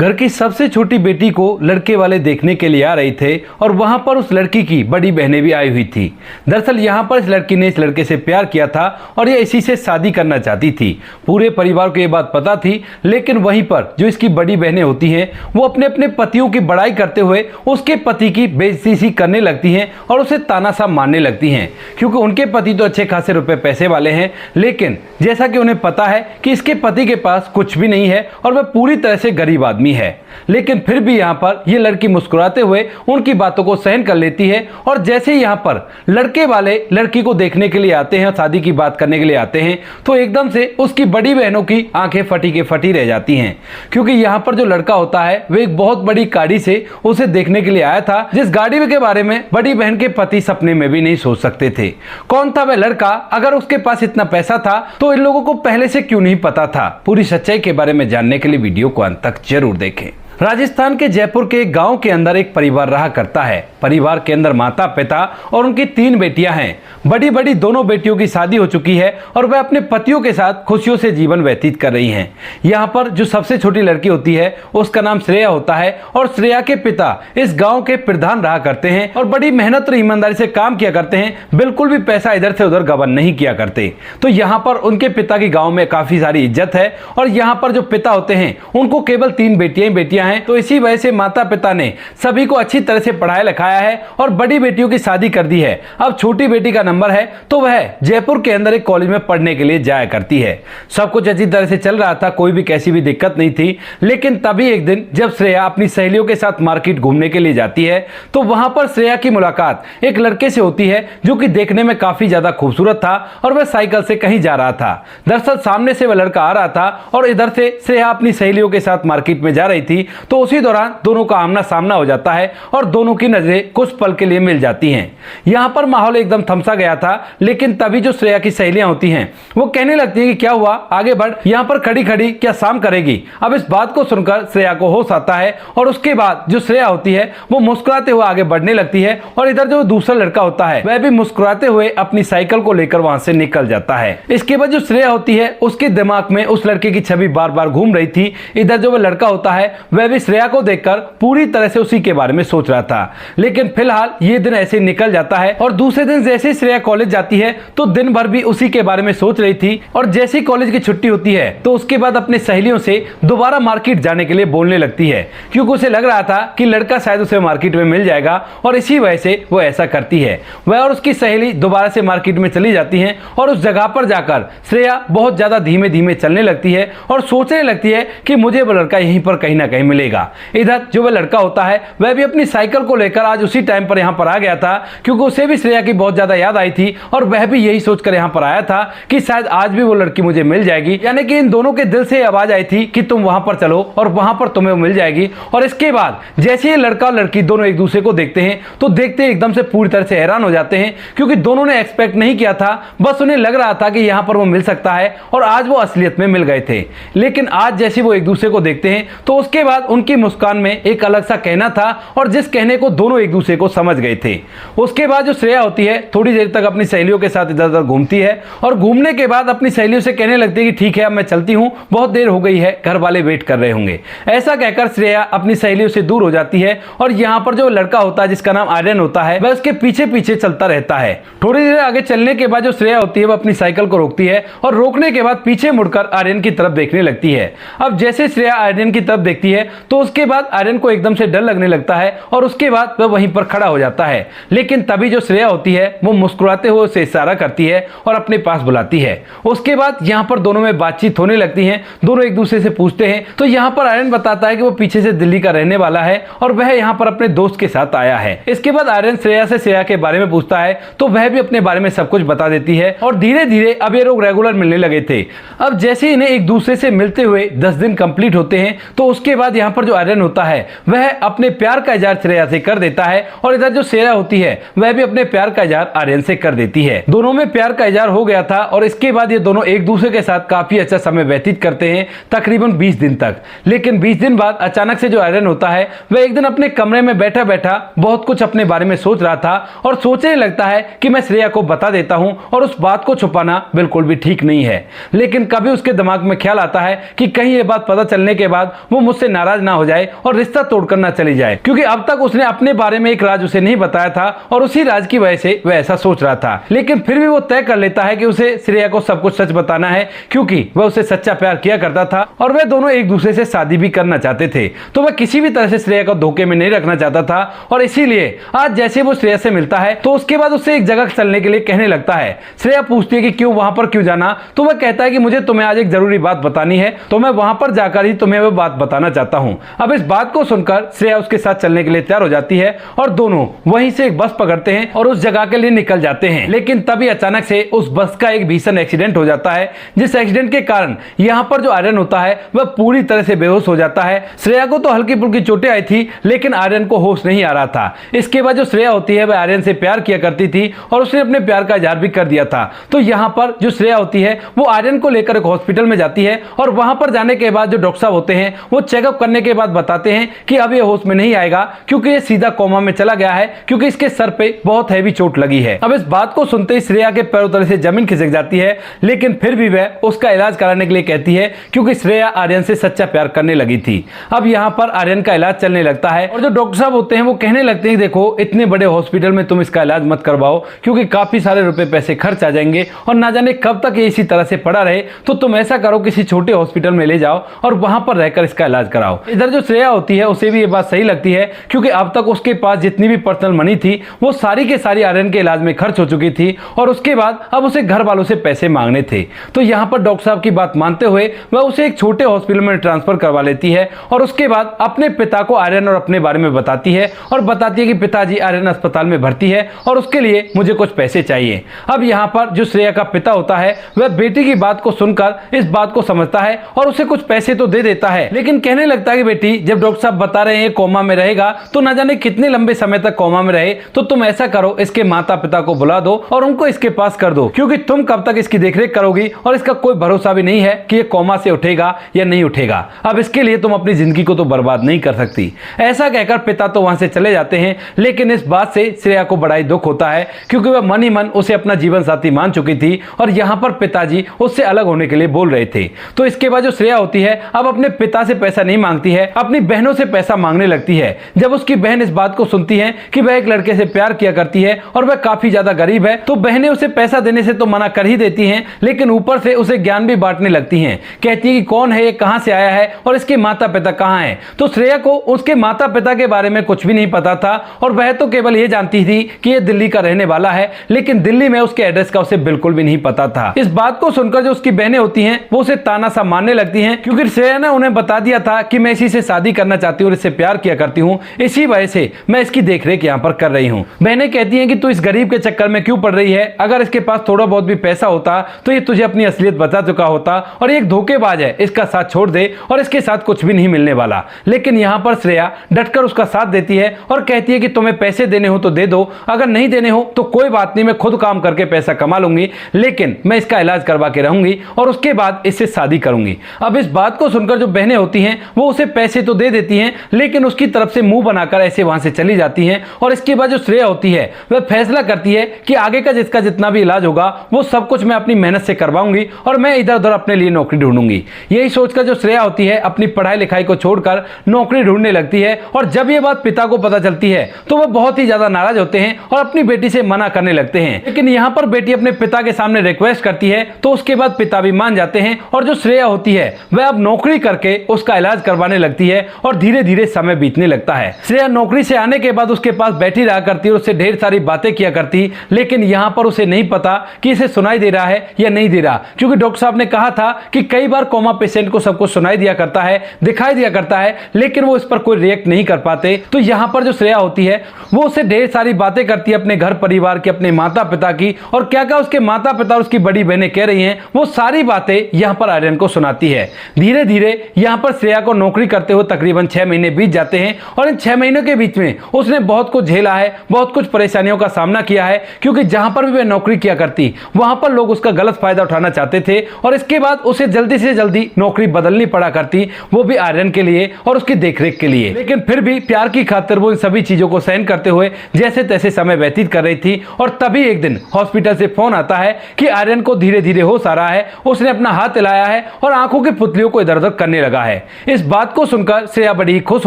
घर की सबसे छोटी बेटी को लड़के वाले देखने के लिए आ रहे थे और वहां पर उस लड़की की बड़ी बहनें भी आई हुई थी। दरअसल यहां पर इस लड़की ने इस लड़के से प्यार किया था और ये इसी से शादी करना चाहती थी। पूरे परिवार को ये बात पता थी, लेकिन वहीं पर जो इसकी बड़ी बहनें होती हैं वो अपने अपने पतियों की बड़ाई करते हुए उसके पति की बेइज्जती सी करने लगती हैं और उसे ताना सा मारने लगती हैं, क्योंकि उनके पति तो अच्छे खासे रुपए पैसे वाले हैं, लेकिन जैसा कि उन्हें पता है कि इसके पति के पास कुछ भी नहीं है और वह पूरी तरह से गरीब आदमी है। लेकिन फिर भी यहाँ पर यह लड़की मुस्कुराते हुए उनकी बातों को सहन कर लेती है और जैसे ही यहाँ पर लड़के वाले लड़की को देखने के लिए आते हैं, शादी की बात करने के लिए आते हैं, तो एकदम से उसकी बड़ी बहनों की आंखें फटी के फटी रह जाती हैं, क्योंकि यहाँ पर जो लड़का होता है वह एक बहुत बड़ी गाड़ी से उसे देखने के लिए आया था, जिस गाड़ी के बारे में बड़ी बहन के पति सपने में भी नहीं सोच सकते थे। कौन था वह लड़का? अगर उसके पास इतना पैसा था तो इन लोगों को पहले से क्यों नहीं पता था? पूरी सच्चाई के बारे में जानने के लिए वीडियो को अंत तक जरूर देखें। राजस्थान के जयपुर के एक गांव के अंदर एक परिवार रहा करता है। परिवार के अंदर माता पिता और उनकी 3 बेटियां हैं। बड़ी बड़ी दोनों बेटियों की शादी हो चुकी है और वह अपने पतियों के साथ खुशियों से जीवन व्यतीत कर रही हैं। यहाँ पर जो सबसे छोटी लड़की होती है उसका नाम श्रेया होता है और श्रेया के पिता इस गाँव के प्रधान रहा करते हैं और बड़ी मेहनत और ईमानदारी से काम किया करते हैं, बिल्कुल भी पैसा इधर से उधर गबन नहीं किया करते। तो यहाँ पर उनके पिता की गाँव में काफी सारी इज्जत है और यहाँ पर जो पिता होते हैं उनको केवल 3 बेटियां हैं, तो इसी वजह से माता पिता ने सभी को अच्छी तरह से पढ़ाया लिखाया है और बड़ी बेटियों की शादी कर दी है। अब छोटी बेटी का नंबर है तो वह जयपुर के अंदर एक कॉलेज में पढ़ने के लिए जाया करती है। सब कुछ अच्छी तरह से चल रहा था, कोई भी कैसी भी दिक्कत नहीं थी, लेकिन तभी एक दिन जब श्रेया अपनी सहेलियों के साथ मार्केट घूमने के लिए जाती है तो वहां पर श्रेया की मुलाकात एक लड़के से होती है जो कि देखने में काफी ज्यादा खूबसूरत था और वह साइकिल से कहीं जा रहा था। दरअसल सामने से वह लड़का आ रहा था और इधर से श्रेया अपनी सहेलियों के साथ मार्केट में जा रही थी, तो उसी दौरान दोनों का आमना सामना हो जाता है और दोनों की नजरें कुछ पल के लिए मिल जाती हैं। यहां पर माहौल एकदम थमसा गया था, लेकिन तभी जो श्रेया की सहेलियां होती हैं वो कहने लगती हैं कि क्या हुआ, आगे बढ़, यहां पर खड़ी खड़ी क्या शाम करेगी। अब इस बात को सुनकर श्रेया को होश आता है और उसके बाद जो श्रेया होती है वो मुस्कुराते हुए आगे बढ़ने लगती है और इधर जो दूसरा लड़का होता है वह भी मुस्कुराते हुए अपनी साइकिल को लेकर वहां से निकल जाता है। इसके बाद जो श्रेया होती है उसके दिमाग में उस लड़के की छवि बार बार घूम रही थी। इधर जो वह लड़का होता है वह भी श्रेया को देखकर पूरी तरह से उसी के बारे में सोच रहा था। लेकिन फिलहाल ये दिन ऐसे निकल जाता है और दूसरे दिन जैसे श्रेया कॉलेज जाती है तो दिन भर भी उसी के बारे में सोच रही थी और जैसे ही कॉलेज की छुट्टी होती है तो उसके बाद अपने सहेलियों से दोबारा मार्केट जाने के लिए बोलने लगती है, क्योंकि उसे लग रहा था कि लड़का शायद उसे मार्केट में मिल जाएगा और इसी वजह से वो ऐसा करती है। वह और उसकी सहेली दोबारा से मार्केट में चली जाती है और उस जगह पर जाकर श्रेया बहुत ज्यादा धीमे धीमे चलने लगती है और सोचने लगती है कि मुझे वो लड़का यहीं पर कहीं ना कहीं मिलेगा। इधर जो वह लड़का होता है वह भी अपनी साइकिल को लेकर आज उसी टाइम पर यहाँ पर आ गया था, क्योंकि उसे भी श्रेया की बहुत ज्यादा याद आई थी और वह भी यही सोचकर यहाँ पर आया था कि शायद आज भी वो लड़की मुझे मिल जाएगी। यानी कि इन दोनों के दिल से आवाज आई थी कि तुम वहां पर चलो और वहां पर तुम्हें मिल जाएगी। और इसके बाद जैसे ही लड़का और लड़की दोनों एक दूसरे को देखते हैं तो देखते एकदम से पूरी तरह से हैरान हो जाते हैं, क्योंकि दोनों ने एक्सपेक्ट नहीं किया था, बस उन्हें लग रहा था कि यहाँ पर वो मिल सकता है और आज वो असलियत में मिल गए थे। लेकिन आज जैसे वो एक दूसरे को देखते हैं तो उसके बाद उनकी मुस्कान में एक अलग सा कहना था और जिस कहने को दोनों एक दूसरे को समझ गए थे। उसके बाद जो श्रेया होती है थोड़ी देर तक अपनी सहेलियों के साथ इधर उधर घूमती है और घूमने के बाद अपनी सहेलियों से कहने लगती है कि ठीक है अब मैं चलती हूँ, बहुत देर हो गई है, घर वाले वेट कर रहे होंगे। ऐसा कहकर श्रेया अपनी सहेलियों से दूर हो जाती है और यहाँ पर जो लड़का होता है जिसका नाम आर्यन होता है वह उसके पीछे पीछे चलता रहता है। थोड़ी देर आगे चलने के बाद जो श्रेया होती है वह अपनी साइकिल को रोकती है और रोकने के बाद पीछे मुड़कर आर्यन की तरफ देखने लगती है। अब जैसे श्रेया आर्यन की तरफ देखती है तो उसके बाद आर्यन को एकदम से डर लगने लगता है और उसके बाद वह वहीं पर खड़ा हो जाता है। लेकिन तभी जो श्रेया होती है वो मुस्कुराते हुए उसे इशारा करती है और अपने पास बुलाती है। उसके बाद यहाँ पर दोनों में बातचीत होने लगती है, दोनों एक दूसरे से पूछते हैं। तो यहाँ पर आर्यन बताता है कि वो पीछे से दिल्ली का रहने वाला है और वह यहाँ पर अपने दोस्त के साथ आया है। इसके बाद आर्यन श्रेया से श्रेया के बारे में पूछता है तो वह भी अपने बारे में सब कुछ बता देती है और धीरे धीरे अब ये लोग रेगुलर मिलने लगे थे। अब जैसे इन्हें एक दूसरे से मिलते हुए 10 दिन कंप्लीट होते हैं तो उसके बाद यहाँ पर जो आर्यन होता है वह अपने प्यार का इजहार श्रेया से कर देता देता है और इधर जो श्रेया होती है वह भी अपने प्यार का इजहार आर्यन से कर देती है। दोनों में प्यार का इजहार हो गया था और इसके बाद ये दोनों एक दूसरे के साथ काफी अच्छा समय व्यतीत करते हैं, तकरीबन 20 दिन तक। लेकिन 20 दिन बाद अचानक से जो आर्यन होता है वह एक दिन अपने कमरे में बैठा बैठा बहुत कुछ अपने बारे में सोच रहा था और सोचने लगता है कि मैं श्रेया को बता देता हूं और उस बात को छुपाना बिल्कुल भी ठीक नहीं है। लेकिन कभी उसके दिमाग में ख्याल आता है कि कहीं ये बात पता चलने के बाद वो मुझसे नाराज ना हो जाए और रिश्ता तोड़कर ना चली जाए, क्योंकि अब तक उसने अपने बारे में एक राज उसे नहीं बताया था और उसी राज की वजह से वह ऐसा सोच रहा था। लेकिन फिर भी वो तय कर लेता है कि उसे श्रेया को सब कुछ सच बताना है, क्योंकि वह उसे सच्चा प्यार किया करता था और वह दोनों एक दूसरे से शादी भी करना चाहते थे। तो वह किसी भी तरह से श्रेया को धोखे में नहीं रखना चाहता था और इसीलिए आज जैसे वो श्रेया से मिलता है तो उसके बाद उससे एक जगह चलने के लिए कहने लगता है। श्रेया पूछती है कि क्यों, वहां पर क्यों जाना? तो वह कहता है कि मुझे तुम्हें आज एक जरूरी बात बतानी है, तो मैं वहां पर जाकर ही तुम्हें वह बात बताना चाहता हूं। अब इस बात को सुनकर श्रेया उसके साथ चलने के लिए तैयार हो जाती है और दोनों वहीं से एक बस पकड़ते हैं और उस जगह के लिए निकल जाते हैं। लेकिन तभी अचानक से उस बस का एक भीषण एक्सीडेंट हो जाता है, जिस एक्सीडेंट के कारण यहाँ पर जो आर्यन होता है वह पूरी तरह से बेहोश हो जाता है। श्रेया को तो हल्की फुल्की चोटें आई थी, लेकिन आर्यन को होश नहीं आ रहा था। इसके बाद जो श्रेया होती है वह आर्यन से प्यार किया करती थी और उसने अपने प्यार का इजहार भी कर दिया था। तो यहाँ पर जो श्रेया होती है वो आर्यन को लेकर एक हॉस्पिटल में जाती है और वहां पर जाने के बाद जो डॉक्टर साहब होते हैं वो चेकअप करने के बाद बताते हैं कि अब ये होश में नहीं आएगा, क्योंकि ये सीधा कोमा में चला गया है, क्योंकि इसके सर पे बहुत हैवी चोट लगी है। अब इस बात को सुनते ही श्रेया के पैरों तले से जमीन खिसक जाती है, लेकिन फिर भी वह उसका इलाज कराने के लिए कहती है, क्योंकि श्रेया आर्यन से सच्चा प्यार करने लगी थी। अब यहाँ पर आर्यन का इलाज चलने लगता है और जो डॉक्टर साहब होते हैं वो कहने लगते हैं, देखो इतने बड़े हॉस्पिटल में तुम इसका इलाज मत करवाओ, क्योंकि काफी सारे रुपए पैसे खर्च आ जाएंगे और ना जाने कब तक ये इसी तरह से पड़ा रहे। तो तुम ऐसा करो, किसी छोटे हॉस्पिटल में ले जाओ और वहां पर रहकर इसका इलाज कराओ। इधर जो श्रेया होती है उसे भी ये बात सही लगती है, क्योंकि अब तक उसके पास जितनी भी पर्सनल मनी थी वो सारी के सारी आर्यन के इलाज में खर्च हो चुकी थी और उसके बाद अब उसे घर वालों से पैसे मांगने थे। तो यहाँ पर डॉक्टर साहब की बात मानते हुए वह उसे एक छोटे हॉस्पिटल में ट्रांसफर करवा लेती है और उसके बाद अपने पिता को आर्यन और अपने बारे में बताती है और बताती है कि पिताजी आर्यन अस्पताल में भर्ती है और उसके लिए मुझे कुछ पैसे चाहिए। अब यहाँ पर जो श्रेया का पिता होता है वह बेटी की बात को सुनकर इस बात को समझता है और उसे कुछ पैसे तो दे देता है, लेकिन कहने लगता है कि बेटी, जब डॉक्टर साहब बता रहे हैं कोमा में रहेगा तो न जाने कितने लंबे समय तक कोमा में रहे, तो तुम ऐसा करो, इसके माता पिता को बुला दो और उनको इसके पास कर दो, क्योंकि तुम कब तक इसकी देखरेख करोगी और इसका कोई भरोसा भी नहीं है कि ये कोमा से उठेगा या नहीं उठेगा। अब इसके लिए तुम अपनी जिंदगी को तो बर्बाद नहीं कर सकती। ऐसा कहकर पिता तो वहां से चले जाते हैं, लेकिन इस बात से श्रेया को बड़ा ही दुख होता है, क्योंकि वह मन ही मन उसे अपना जीवन साथी मान चुकी थी और यहाँ पर पिताजी उससे अलग होने के लिए बोल रहे थे। तो इसके बाद जो श्रेया होती है अब अपने पिता से पैसा नहीं मांगती है, अपनी बहनों से पैसा मांगने लगती है। जब उसकी बहन इस बात को सुनती है कि वह एक लड़के से प्यार किया करती है और वह काफी ज्यादा गरीब है, तो बहनें उसे पैसा देने से तो मना कर ही देती हैं, लेकिन ऊपर से उसे ज्ञान भी बांटने लगती हैं। कहती है कि कौन है ये, कहां से आया है और इसके माता पिता कहां हैं। तो श्रेया को उसके माता पिता के बारे में कुछ भी नहीं पता था और वह तो केवल ये जानती थी कि ये दिल्ली का रहने वाला है, लेकिन दिल्ली में उसके एड्रेस का उसे बिल्कुल भी नहीं पता था। इस बात को सुनकर जो उसकी बहनें होती हैं वो उसे ताना सा मारने लगती हैं, क्योंकि श्रेया ने उन्हें बता दिया था कि मैं इसी से शादी करना चाहती हूँ और इससे प्यार किया करती हूँ, इसी वजह से मैं इसकी देखरेख यहाँ पर कर रही हूँ। बहनें कहती हैं कि तू इस गरीब के चक्कर में क्यों पड़ रही है, अगर इसके पास थोड़ा बहुत भी पैसा होता तो ये तुझे अपनी असलियत बता चुका होता और ये एक धोखेबाज है, इसका साथ छोड़ दे और इसके साथ कुछ भी नहीं मिलने वाला। लेकिन यहाँ पर श्रेया डटकर उसका साथ देती है और कहती है कि तुम्हें पैसे देने हो तो दे दो, अगर नहीं देने हो तो कोई बात नहीं, मैं खुद काम करके पैसा कमा लूंगी, लेकिन मैं इसका इलाज करवा के रहूंगी और उसके बाद इससे शादी करूंगी। अब इस बात को सुनकर जो बहनें होती हैं वो उसे पैसे तो दे देती हैं, लेकिन उसकी तरफ से मुंह बनाकर ऐसे वहां से चली जाती हैं। और इसके बाद जो श्रेया होती है वह फैसला करती है कि आगे का जिसका जितना भी इलाज होगा वो सब कुछ मैं अपनी मेहनत से करवाऊंगी और मैं इधर उधर अपने लिए नौकरी ढूंढूंगी। यही सोचकर जो श्रेया होती है अपनी पढ़ाई लिखाई को छोड़कर नौकरी ढूंढने लगती है और जब ये बात पिता को पता चलती है तो वह बहुत ही ज्यादा नाराज होते हैं और अपनी बेटी से मना करने लगते हैं। लेकिन यहाँ पर बेटी अपने पिता के सामने रिक्वेस्ट करती है तो उसके बाद पिता भी मान जाते हैं और जो श्रेया होती है वह अब नौकरी करके उसका इलाज करवाने लगती है और धीरे धीरे समय बीतने लगता है। श्रेया नौकरी से आने के बाद उसके पास बैठी रहा करती है, उससे ढेर सारी बातें किया करती, लेकिन यहाँ पर उसे नहीं पता कि इसे सुनाई दे रहा है या नहीं दे रहा, क्योंकि डॉक्टर साहब ने कहा था कि कई बार कोमा पेशेंट को सब कुछ सुनाई दिया करता है, दिखाई दिया करता है, लेकिन वो इस पर कोई रिएक्ट नहीं कर पाते। तो यहाँ पर जो श्रेया होती है वो उसे ढेर सारी बातें करती है अपने घर परिवार की, अपने माता पिता की, और क्या क्या उसके माता पिता और उसकी बड़ी बहनें कह रही हैं वो सारी बातें यहाँ पर आर्यन को सुनाती है। धीरे धीरे यहाँ पर श्रेया को नौकरी करते हुए तकरीबन 6 महीने बीत जाते हैं और इन 6 महीनों के बीच में में उसने बहुत कुछ झेला है, बहुत कुछ परेशानियों का सामना किया है, क्योंकि जहां पर भी वह नौकरी किया करती वहां पर लोग उसका गलत फायदा उठाना चाहते थे और इसके बाद उसे जल्दी से जल्दी नौकरी बदलनी पड़ा करती, वो भी आर्यन के लिए और उसकी देखरेख के लिए। लेकिन फिर भी प्यार की खातिर वो इन सभी चीजों को सहन करते हुए जैसे तैसे समय व्यतीत कर रही थी। और तभी एक दिन हॉस्पिटल से फोन आता है कि आर्यन को धीरे धीरे होश आ रहा है, उसने अपना हाथ हिलाया है और आंखों की पुतलियों को इधर उधर करने लगा है। इस बात को सुनकर श्रेया बड़ी खुश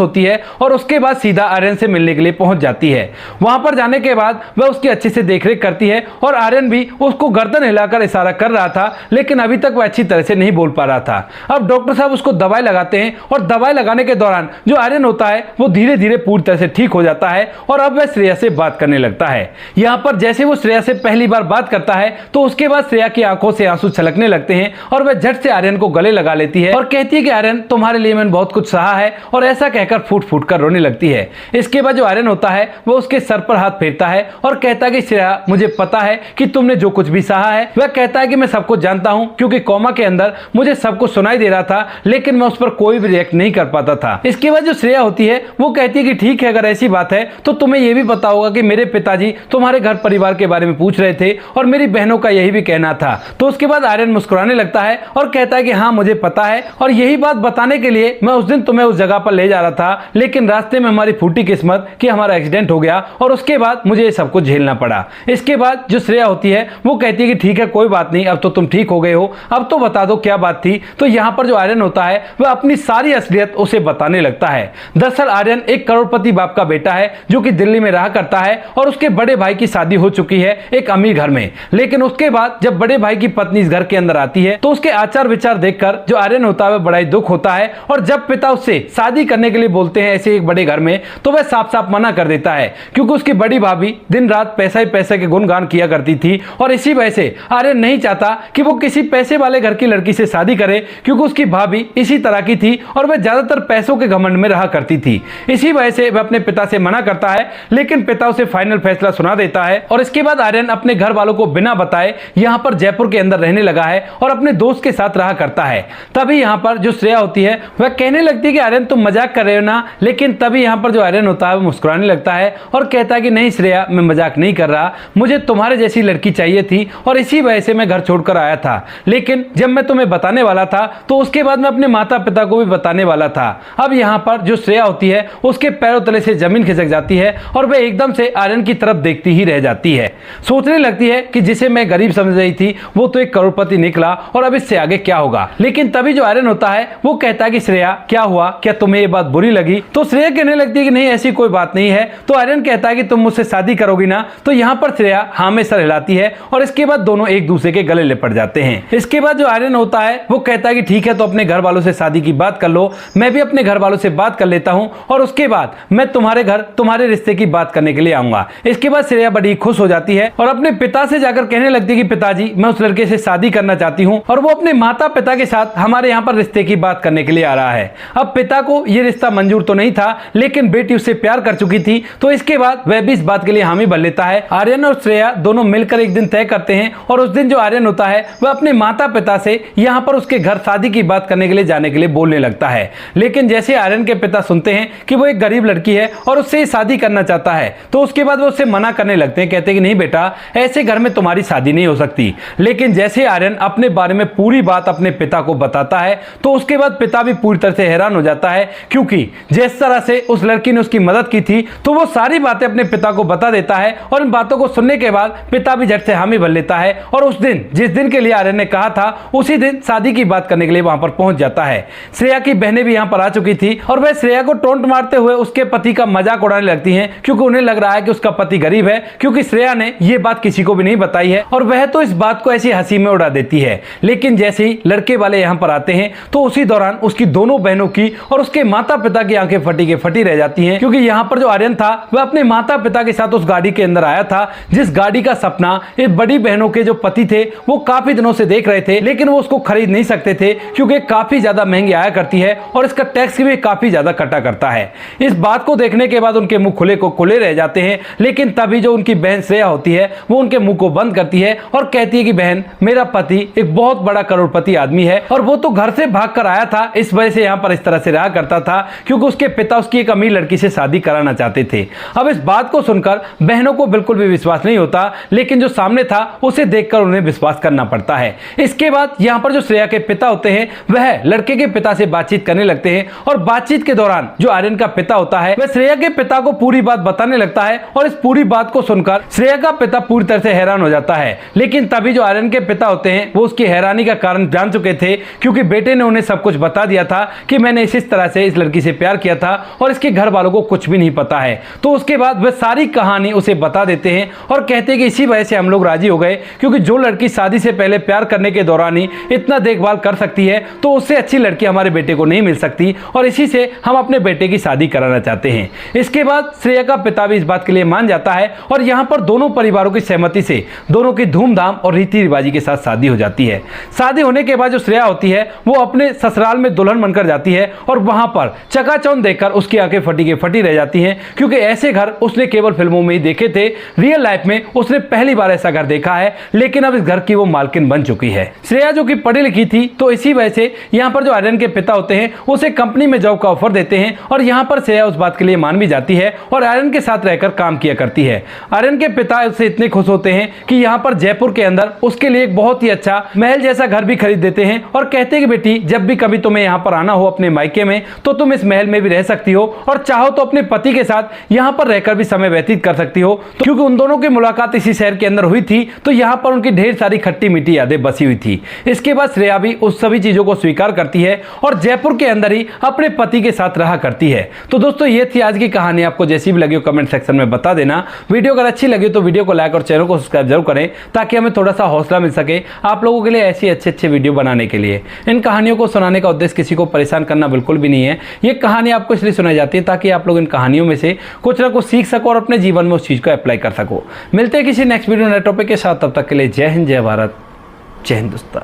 होती है और उसके बाद सीधा आर्यन से मिलने के लिए पहुंच जाती है। वहां पर जाने के बाद वह उसकी अच्छे से देखरेख करती है और आर्यन भी उसको गर्दन हिलाकर इशारा कर रहा था, लेकिन अभी तक वह अच्छी तरह से नहीं बोल पा रहा था। अब डॉक्टर साहब उसको दवाई लगाते हैं और दवाई लगाने के दौरान जो आर्यन होता है वो धीरे धीरे पूरी तरह से ठीक हो जाता है और अब वह श्रेया से बात करने लगता है। यहाँ पर जैसे वो श्रेया से पहली बार बात करता है तो उसके बाद श्रेया की आंखों से आंसू छलकने लगते हैं और वह झट से आर्यन को गले लगा लेती है और कहती है कि आर्यन, तुम्हारे लिए मैंने बहुत कुछ सहा है, और ऐसा कहकर फूट फूट कर रोने लगती है। इसके बाद जो आर्यन होता है वो उसके सर पर हाथ फेरता है और कहता है कि श्रेया, मुझे पता है कि तुमने जो कुछ भी सहा है। वह कहता है कि मैं सब कुछ जानता हूं, क्योंकि कोमा के अंदर मुझे सब कुछ सुनाई दे रहा था, लेकिन मैं उस पर कोई भी रिएक्ट नहीं कर पाता था। इसके बाद जो श्रेया होती है वो कहती है कि ठीक है, अगर ऐसी बात है तो तुम्हें यह भी पता होगा कि मेरे पिताजी तुम्हारे घर परिवार के बारे में पूछ रहे थे और मेरी बहनों का यही भी कहना था। तो उसके बाद आर्यन मुस्कुराने लगता है और कहता है कि हाँ, मुझे पता है, और यही बात बताने के लिए मैं उस दिन तुम्हें उस जगह पर ले जा रहा था, लेकिन रास्ते में हमारी फूटी किस्मत कि हमारा एक्सीडेंट हो गया और उसके बाद मुझे ये सब कुछ झेलना पड़ा। इसके बाद जो श्रेया होती है वो कहती है कि ठीक है, कोई बात नहीं, अब तो तुम ठीक हो गए हो, अब तो बता दो क्या बात थी। तो यहाँ पर जो आर्यन होता है वह अपनी सारी असलियत उसे बताने लगता है। दरअसल आर्यन एक करोड़पति बाप का बेटा है जो कि दिल्ली में रहा करता है और उसके बड़े भाई की शादी हो चुकी है एक अमीर घर में। लेकिन उसके बाद जब बड़े भाई की पत्नी इस घर के अंदर आती है तो उसके आचार विचार देखकर जो आर्यन होता है वह बड़ा ही दुख होता है और जब पिता उससे शादी करने के लिए बोलते हैं ऐसे एक बड़े घर में, तो वह साफ साफ मना कर देता है, क्योंकि उसकी बड़ी भाभी दिन रात पैसा ही पैसे के गुणगान किया करती थी और इसी वजह से आर्यन नहीं चाहता कि वो किसी पैसे वाले घर की लड़की से शादी करे, क्योंकि उसकी भाभी इसी तरह की थी और वह ज्यादातर पैसों के घमंड में रहा करती थी। इसी वजह से वह अपने पिता से मना करता है, लेकिन पिता उसे फाइनल फैसला सुना देता है और इसके बाद आर्यन अपने घर वालों को बिना बताए यहाँ पर जयपुर के अंदर रहने लगा है और अपने दोस्त के साथ रहा करता है। तभी यहाँ पर जो श्रेया होती है वह कहने लगती है कि आर्यन, तुम मजाक कर रहे हो ना, लेकिन तभी यहाँ पर जो आर्यन होता है वो मुस्कुराने लगता है और कहता है कि नहीं श्रेया, मैं मजाक नहीं कर रहा, मुझे तुम्हारे जैसी लड़की चाहिए थी और इसी वजह से मैं घर छोड़कर आया था। लेकिन जब मैं तुम्हें बताने वाला था तो उसके बाद मैं अपने माता पिता को भी बताने वाला था। अब यहाँ पर जो श्रेया होती है उसके पैरों तले से जमीन खिसक जाती है और वह एकदम से आर्यन की तरफ देखती ही रह जाती है। सोचने लगती है कि जिसे मैं गरीब समझ रही थी वो तो एक करोड़पति निकला और अब इससे आगे क्या होगा। लेकिन तभी जो आर्यन होता है वो कहता है कि श्रेया, क्या हुआ, क्या तुम्हें ये बात बुरी लगी? तो श्रेया कहने लगती है कि नहीं, ऐसी कोई बात नहीं है। तो आर्यन कहता है कि तुम मुझसे शादी करोगी ना? तो यहाँ पर श्रेया हाँ में सर हिलाती है और इसके बाद दोनों एक दूसरे के गले लिपट जाते हैं। इसके बाद जो आर्यन होता है वो कहता है कि ठीक है, तो अपने घर वालों से शादी की बात कर लो, मैं भी अपने घर वालों से बात कर लेता हूँ और उसके बाद मैं तुम्हारे घर तुम्हारे रिश्ते की बात करने के लिए आऊंगा। इसके बाद श्रेया बड़ी खुश हो जाती है और अपने पिता से जाकर कहने लगती है कि पिताजी, मैं उस लड़के से शादी करना चाहती हूँ और वो अपने माता पिता के साथ हमारे यहाँ पर रिश्ते की बात करने के लिए आ रहा है। अब पिता को ये रिश्ता मंजूर तो नहीं था, लेकिन बेटी उससे प्यार कर चुकी थी, तो इसके बाद वह भी इस बात के लिए हामी भर लेता है। आर्यन और श्रेया दोनों मिलकर एक दिन तय करते हैं और उस दिन जो आर्यन होता है वह अपने माता पिता से यहाँ पर उसके घर शादी की बात करने के लिए जाने के लिए बोलने लगता है। लेकिन जैसे आर्यन के पिता सुनते हैं कि वो एक गरीब लड़की है और उससे शादी करना चाहता है, तो उसके बाद वो उससे मना करने लगते हैं, कहते हैं कि नहीं बेटा, ऐसे घर में तुम्हारी शादी नहीं हो सकती। लेकिन जैसे आर्यन अपने बारे में पूरी बात अपने पिता को बताता है तो उसके बाद पिता भी पूरी तरह से हैरान हो जाता है, क्योंकि जिस तरह से उस लड़की ने उसकी मदद की थी तो वो सारी बातें अपने पिता को बता देता है और इन बातों को सुनने के बाद पिता भी झट से हामी भर लेता है और उस दिन जिस दिन के लिए आर्यन ने कहा था उसी दिन शादी की बात करने के लिए वहां पर पहुंच जाता है। श्रेया की बहनें भी यहां पर आ चुकी थी और वह श्रेया को टोंट मारते हुए उसके पति का मजाक उड़ाने लगती हैं, क्योंकि उन्हें लग रहा है कि उसका पति गरीब है, क्योंकि श्रेया ने यह बात किसी को भी नहीं बताई है और वह तो इस बात को ऐसी हंसी में उड़ा देती है। लेकिन जैसे ही लड़के वाले यहां पर आते हैं तो उसी दौरान उसकी दोनों बहनों की और उसके माता पिता की आंखें फटी के फटी रह जाती हैं, क्योंकि यहां पर जो आर्यन था वह अपने माता पिता के साथ उस गाड़ी के अंदर आया था, जिस गाड़ी का सपना इस बड़ी बहनों के जो पति थे वो काफी दिनों से देख रहे थे, लेकिन वो उसको खरीद नहीं सकते थे क्योंकि काफी ज्यादा महंगी आया करती है और इसका टैक्स भी काफी ज्यादा कटा करता है। इस बात को देखने के बाद उनके मुंह खुले को खुले रह जाते हैं, लेकिन तभी जो उनकी बहन श्रेया होती है वो उनके मुंह को बंद करती है और कहती है कि बहन, मेरा पति एक बहुत बड़ा करोड़पति आदमी है और वो तो घर से भाग कर आया था, इस वजह से यहाँ पर इस तरह से रहा करता था क्योंकि उसके पिता उसकी एक अमीर लड़की से शादी शादी कराना चाहते थे। अब इस बात को सुनकर बहनों को बिल्कुल भी विश्वास नहीं होता, लेकिन जो सामने था उसे देखकर उन्हें विश्वास करना पड़ता है। इसके बाद यहाँ पर जो श्रेया के पिता होते हैं वह लड़के के पिता से बातचीत करने लगते हैं और बातचीत के दौरान जो आर्यन का पिता होता है वह श्रेया के पिता को पूरी बात बताने लगता है और इस पूरी बात को सुनकर श्रेया का पिता पूरी तरह से हैरान हो जाता है। लेकिन तभी जो आर्यन के पिता होते हैं वो उसकी हैरानी का कारण जान चुके थे, क्योंकि बेटे ने उन्हें सब कुछ बता दिया था कि मैंने इस तरह से इस लड़की से प्यार किया था और इसके घर वालों को कुछ भी नहीं पता है। तो उसके बाद वह सारी कहानी उसे बता देते हैं और कहते हैं कि इसी वजह से हम लोग राजी हो गए, क्योंकि जो लड़की शादी से पहले प्यार करने के दौरान ही इतना देखभाल कर सकती है तो उससे अच्छी लड़की हमारे बेटे को नहीं मिल सकती, और इसी से हम अपने बेटे की शादी कराना चाहते हैं। इसके बाद श्रेया का पिता भी इस बात के लिए मान जाता है और यहाँ पर दोनों परिवारों की सहमति से दोनों की धूमधाम और रीति रिवाजी के साथ शादी हो जाती है। शादी होने के बाद जो श्रेया होती है वो अपने ससुराल में दुल्हन बनकर जाती है और वहां पर चकाचौंध देखकर उसकी आंखें फटी के फटी रह जाती हैं, क्योंकि ऐसे घर उसने केवल फिल्मों में ही देखे थे। रियल लाइफ में उसने पहली बार ऐसा घर देखा है, लेकिन अब इस घर की वो मालकिन बन चुकी है। श्रेया जो कि पढ़ी लिखी थी, तो इसी वजह से यहाँ पर जो आर्यन के पिता होते हैं उसे कंपनी में जॉब का ऑफर देते हैं और यहाँ पर श्रेया उस बात के लिए मान भी जाती है और आर्यन के साथ रहकर काम किया करती है। आर्यन के पिता उससे इतने खुश होते हैं कि यहाँ पर जयपुर के अंदर उसके लिए एक बहुत ही अच्छा महल जैसा घर भी खरीद देते हैं और कहते हैं कि बेटी जब भी कभी तुम्हें यहाँ पर आना हो अपने मायके में तो तुम इस महल में भी रह सकती हो और चाहो तो अपने पति के साथ यहाँ पर रहकर भी समय व्यतीत कर सकती हो। तो क्योंकि उन दोनों की मुलाकात इसी शहर के अंदर हुई थी, तो यहाँ पर उनकी ढेर सारी खट्टी मीठी यादें बसी हुई थी। इसके बाद श्रेया भी उस सभी चीजों को स्वीकार करती है और जयपुर के अंदर ही अपने पति के साथ रहा करती है। तो दोस्तों ये थी आज की कहानी। आपको जैसी भी लगी हो कमेंट सेक्शन में बता देना। वीडियो अगर अच्छी लगी तो वीडियो को लाइक और चैनल को सब्सक्राइब जरूर करें, ताकि हमें थोड़ा सा हौसला मिल सके आप लोगों के लिए ऐसी अच्छे वीडियो बनाने के लिए। इन कहानियों को सुनाने का उद्देश्य किसी को परेशान करना बिल्कुल भी नहीं है। ये कहानी आपको इसलिए सुनाई जाती है ताकि आप लोग इन कहानियों में से कुछ ना कुछ सीख सको और अपने जीवन में उस चीज को अप्लाई कर सको। मिलते हैं किसी नेक्स्ट वीडियो नए टॉपिक के साथ, तब तक के लिए जय हिंद, जय भारत, जय हिंदुस्तान।